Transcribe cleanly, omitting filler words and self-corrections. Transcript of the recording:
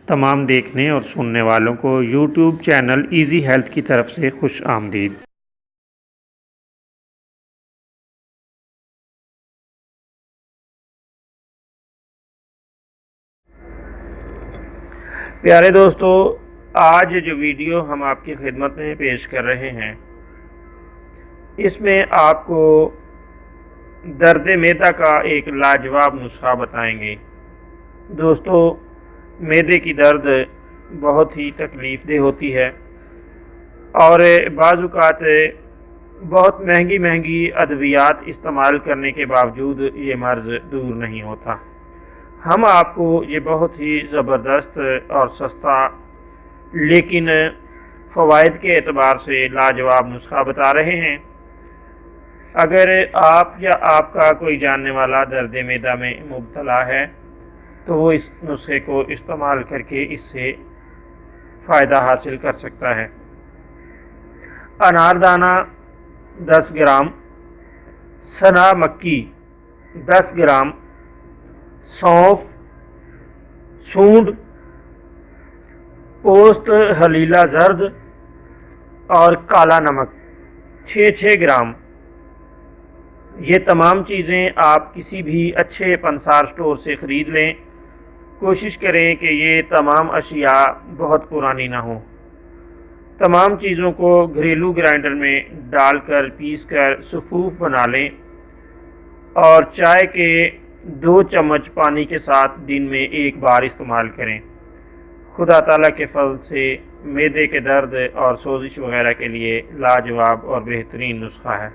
تمام دیکھنے اور سننے والوں کو یوٹیوب چینل ایزی ہیلتھ کی طرف سے خوش آمدید۔ پیارے دوستو، آج جو ویڈیو ہم آپ کی خدمت میں پیش کر رہے ہیں اس میں آپ کو درد معدہ کا ایک لاجواب نسخہ بتائیں گے۔ دوستو، معدے کی درد بہت ہی تکلیف دہ ہوتی ہے اور بعض اوقات بہت مہنگی ادویات استعمال کرنے کے باوجود یہ مرض دور نہیں ہوتا۔ ہم آپ کو یہ بہت ہی زبردست اور سستا لیکن فوائد کے اعتبار سے لاجواب نسخہ بتا رہے ہیں۔ اگر آپ یا آپ کا کوئی جاننے والا درد معدہ میں مبتلا ہے تو وہ اس نسخے کو استعمال کر کے اس سے فائدہ حاصل کر سکتا ہے۔ انار دانہ 10 گرام، سنا مکی 10 گرام، سونف، سونڈ، پوست ہلیلہ زرد اور کالا نمک 6 گرام۔ یہ تمام چیزیں آپ کسی بھی اچھے پنسار سٹور سے خرید لیں۔ کوشش کریں کہ یہ تمام اشیاء بہت پرانی نہ ہوں۔ تمام چیزوں کو گھریلو گرائنڈر میں ڈال کر پیس کر سفوف بنا لیں اور چائے کے 2 چمچ پانی کے ساتھ دن میں 1 بار استعمال کریں۔ خدا تعالیٰ کے فضل سے معدے کے درد اور سوزش وغیرہ کے لیے لاجواب اور بہترین نسخہ ہے۔